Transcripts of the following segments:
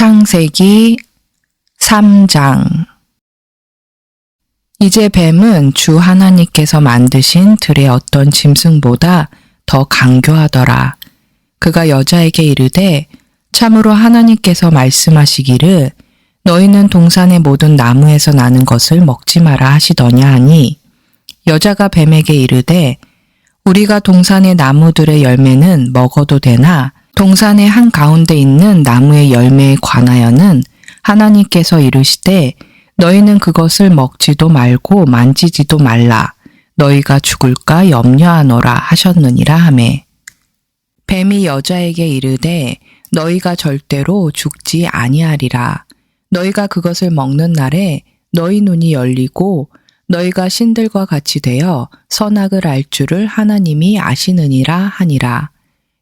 창세기 3장. 이제 뱀은 주 하나님께서 만드신 들의 어떤 짐승보다 더 강교하더라. 그가 여자에게 이르되 참으로 하나님께서 말씀하시기를 너희는 동산의 모든 나무에서 나는 것을 먹지 마라 하시더냐 하니, 여자가 뱀에게 이르되 우리가 동산의 나무들의 열매는 먹어도 되나 동산의 한가운데 있는 나무의 열매에 관하여는 하나님께서 이르시되 너희는 그것을 먹지도 말고 만지지도 말라. 너희가 죽을까 염려하노라 하셨느니라 하매, 뱀이 여자에게 이르되 너희가 절대로 죽지 아니하리라. 너희가 그것을 먹는 날에 너희 눈이 열리고 너희가 신들과 같이 되어 선악을 알 줄을 하나님이 아시느니라 하니라.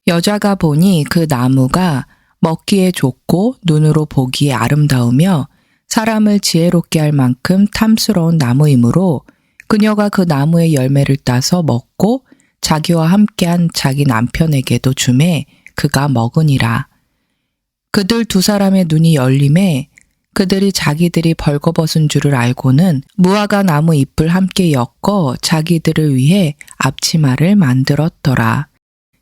여자가 보니 그 나무가 먹기에 좋고 눈으로 보기에 아름다우며 사람을 지혜롭게 할 만큼 탐스러운 나무이므로 그녀가 그 나무의 열매를 따서 먹고 자기와 함께한 자기 남편에게도 주매 그가 먹으니라. 그들 두 사람의 눈이 열림에 그들이 자기들이 벌거벗은 줄을 알고는 무화과 나무 잎을 함께 엮어 자기들을 위해 앞치마를 만들었더라.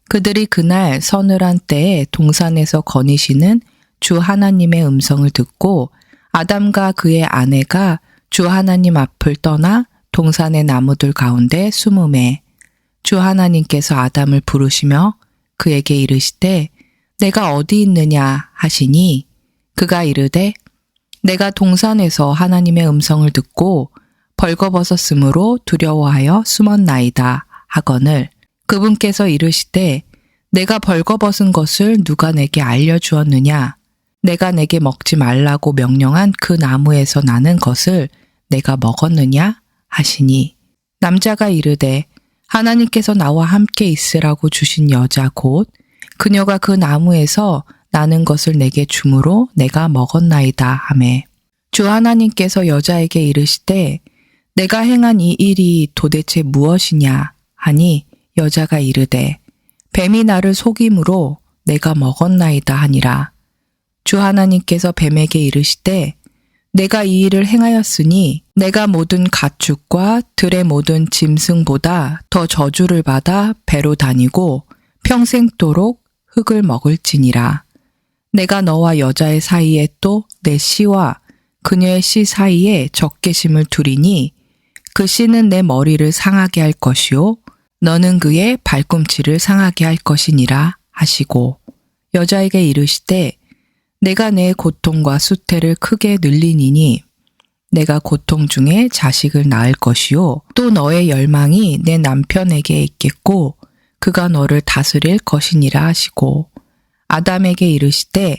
그들이 그날 서늘한 때에 동산에서 거니시는 주 하나님의 음성을 듣고 아담과 그의 아내가 주 하나님 앞을 떠나 동산의 나무들 가운데 숨으매, 주 하나님께서 아담을 부르시며 그에게 이르시되 내가 어디 있느냐 하시니, 그가 이르되 내가 동산에서 하나님의 음성을 듣고 벌거벗었으므로 두려워하여 숨었나이다 하거늘, 그분께서 이르시되 내가 벌거벗은 것을 누가 내게 알려주었느냐? 내가 내게 먹지 말라고 명령한 그 나무에서 나는 것을 내가 먹었느냐? 하시니, 남자가 이르되 하나님께서 나와 함께 있으라고 주신 여자 곧 그녀가 그 나무에서 나는 것을 내게 주므로 내가 먹었나이다 하매, 주 하나님께서 여자에게 이르시되 내가 행한 이 일이 도대체 무엇이냐 하니, 여자가 이르되 뱀이 나를 속임으로 내가 먹었나이다 하니라. 주 하나님께서 뱀에게 이르시되 내가 이 일을 행하였으니 내가 모든 가축과 들의 모든 짐승보다 더 저주를 받아 배로 다니고 평생도록 흙을 먹을지니라. 내가 너와 여자의 사이에 또 내 씨와 그녀의 씨 사이에 적개심을 두리니 그 씨는 내 머리를 상하게 할 것이요 너는 그의 발꿈치를 상하게 할 것이니라 하시고, 여자에게 이르시되 내가 내 고통과 수태를 크게 늘리니니 내가 고통 중에 자식을 낳을 것이요 또 너의 열망이 내 남편에게 있겠고 그가 너를 다스릴 것이니라 하시고, 아담에게 이르시되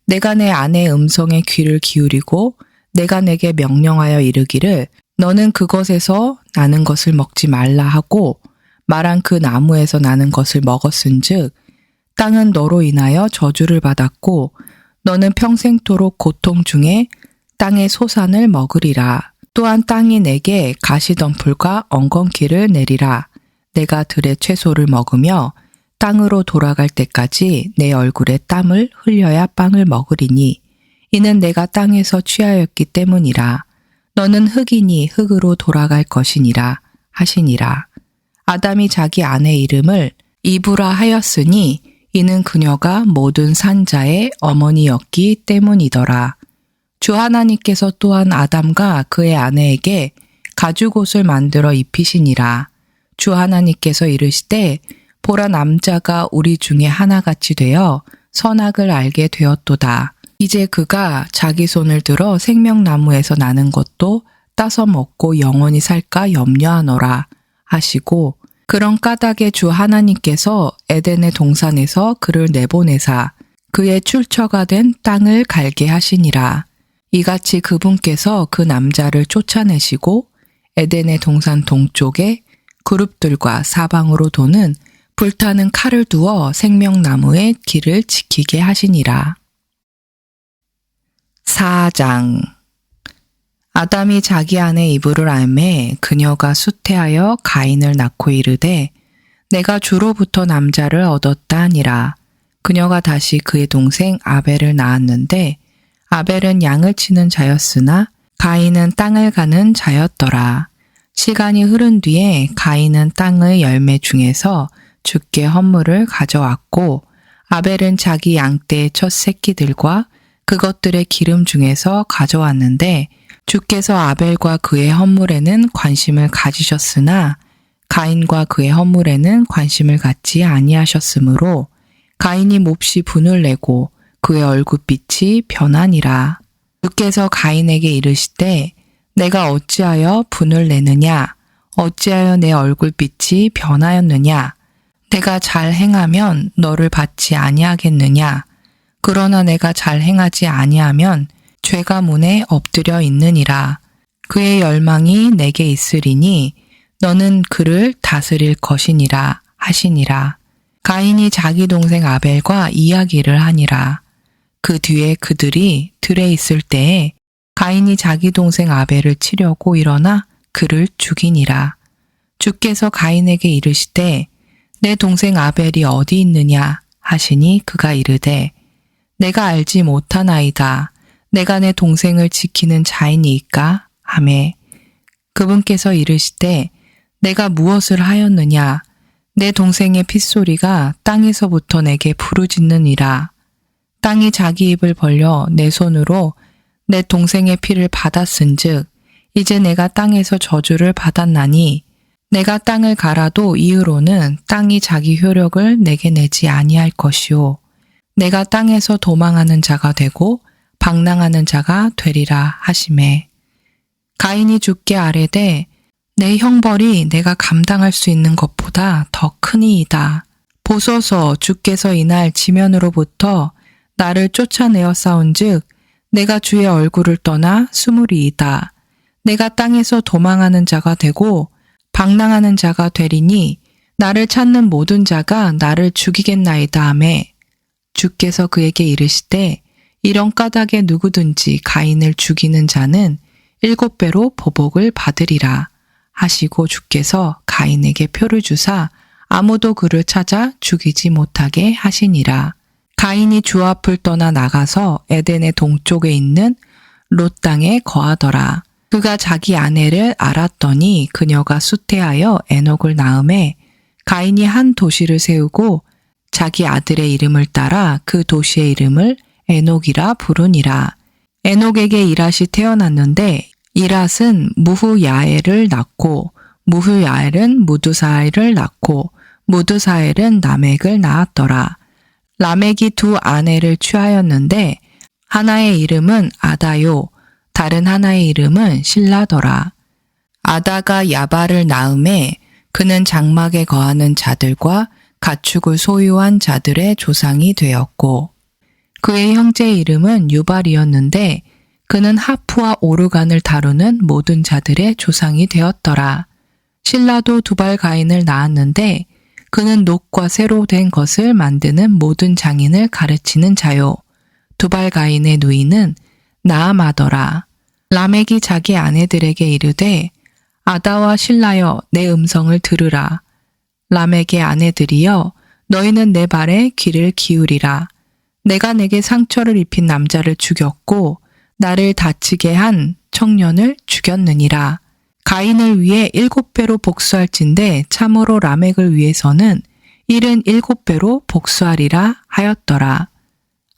내가 내 아내의 음성에 귀를 기울이고 내가 내게 명령하여 이르기를 너는 그것에서 나는 것을 먹지 말라 하고 말한 그 나무에서 나는 것을 먹었은즉 땅은 너로 인하여 저주를 받았고 너는 평생토록 고통 중에 땅의 소산을 먹으리라. 또한 땅이 내게 가시덤불과 엉겅퀴를 내리라. 내가 들의 채소를 먹으며 땅으로 돌아갈 때까지 내 얼굴에 땀을 흘려야 빵을 먹으리니 이는 내가 땅에서 취하였기 때문이라. 너는 흙이니 흙으로 돌아갈 것이니라 하시니라. 아담이 자기 아내 이름을 이브라 하였으니 이는 그녀가 모든 산자의 어머니였기 때문이더라. 주 하나님께서 또한 아담과 그의 아내에게 가죽옷을 만들어 입히시니라. 주 하나님께서 이르시되 보라, 남자가 우리 중에 하나같이 되어 선악을 알게 되었도다. 이제 그가 자기 손을 들어 생명나무에서 나는 것도 따서 먹고 영원히 살까 염려하노라 하시고, 그런 까닭에 주 하나님께서 에덴의 동산에서 그를 내보내사 그의 출처가 된 땅을 갈게 하시니라. 이같이 그분께서 그 남자를 쫓아내시고 에덴의 동산 동쪽에 그룹들과 사방으로 도는 불타는 칼을 두어 생명나무의 길을 지키게 하시니라. 4장. 아담이 자기 아내 이브를 알매 그녀가 수태하여 가인을 낳고 이르되 내가 주로부터 남자를 얻었다 하니라. 그녀가 다시 그의 동생 아벨을 낳았는데 아벨은 양을 치는 자였으나 가인은 땅을 가는 자였더라. 시간이 흐른 뒤에 가인은 땅의 열매 중에서 주께 헌물을 가져왔고 아벨은 자기 양떼의 첫 새끼들과 그것들의 기름 중에서 가져왔는데 주께서 아벨과 그의 헌물에는 관심을 가지셨으나 가인과 그의 헌물에는 관심을 갖지 아니하셨으므로 가인이 몹시 분을 내고 그의 얼굴빛이 변하니라. 주께서 가인에게 이르시되 내가 어찌하여 분을 내느냐? 어찌하여 내 얼굴빛이 변하였느냐? 내가 잘 행하면 너를 받지 아니하겠느냐? 그러나 내가 잘 행하지 아니하면 죄가 문에 엎드려 있느니라. 그의 열망이 내게 있으리니 너는 그를 다스릴 것이니라 하시니라. 가인이 자기 동생 아벨과 이야기를 하니라. 그 뒤에 그들이 들에 있을 때에 가인이 자기 동생 아벨을 치려고 일어나 그를 죽이니라. 주께서 가인에게 이르시되 내 동생 아벨이 어디 있느냐 하시니 그가 이르되 내가 알지 못하나이다. 내가 내 동생을 지키는 자이니이까 하매 그분께서 이르시되 내가 무엇을 하였느냐? 내 동생의 핏소리가 땅에서부터 내게 부르짖느니라. 땅이 자기 입을 벌려 내 손으로 내 동생의 피를 받았은즉 이제 내가 땅에서 저주를 받았나니 내가 땅을 갈아도 이후로는 땅이 자기 효력을 내게 내지 아니할 것이요 내가 땅에서 도망하는 자가 되고 방랑하는 자가 되리라 하시매 가인이 주께 아뢰되 내 형벌이 내가 감당할 수 있는 것보다 더 크니이다. 보소서 주께서 이날 지면으로부터 나를 쫓아내어 싸운즉 내가 주의 얼굴을 떠나 숨으리이다. 내가 땅에서 도망하는 자가 되고 방랑하는 자가 되리니 나를 찾는 모든 자가 나를 죽이겠나이다 하매 주께서 그에게 이르시되 이런 까닭에 누구든지 가인을 죽이는 자는 7배로 보복을 받으리라 하시고 주께서 가인에게 표를 주사 아무도 그를 찾아 죽이지 못하게 하시니라. 가인이 주 앞을 떠나 나가서 에덴의 동쪽에 있는 롯 땅에 거하더라. 그가 자기 아내를 알았더니 그녀가 수태하여 에녹을 낳음에 가인이 한 도시를 세우고 자기 아들의 이름을 따라 그 도시의 이름을 에녹이라 부르니라. 에녹에게 이랏이 태어났는데 이랏은 무후야엘을 낳고 무후야엘은 무두사엘을 낳고 무두사엘은 라멕을 낳았더라. 라멕이 두 아내를 취하였는데 하나의 이름은 아다요 다른 하나의 이름은 실라더라. 아다가 야발을 낳음에 그는 장막에 거하는 자들과 가축을 소유한 자들의 조상이 되었고 그의 형제의 이름은 유발이었는데 그는 하프와 오르간을 다루는 모든 자들의 조상이 되었더라. 실라도 두발 가인을 낳았는데 그는 녹과 새로 된 것을 만드는 모든 장인을 가르치는 자요. 두발 가인의 누이는 나아마더라. 라멕이 자기 아내들에게 이르되 아다와 실라여 내 음성을 들으라. 라멕의 아내들이여 너희는 내 말에 귀를 기울이라. 내가 내게 상처를 입힌 남자를 죽였고 나를 다치게 한 청년을 죽였느니라. 가인을 위해 7배로 복수할진대 참으로 라멕을 위해서는 77배로 복수하리라 하였더라.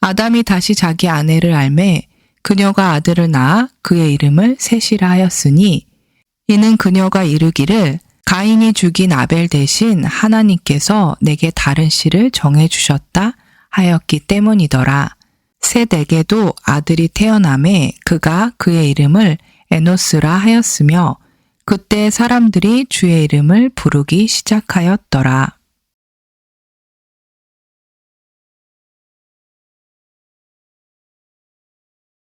아담이 다시 자기 아내를 알매 그녀가 아들을 낳아 그의 이름을 셋이라 하였으니 이는 그녀가 이르기를 가인이 죽인 아벨 대신 하나님께서 내게 다른 씨를 정해주셨다 하였기 때문이더라. 셋에게도 아들이 태어나매 그가 그의 이름을 에노스라 하였으며 그때 사람들이 주의 이름을 부르기 시작하였더라.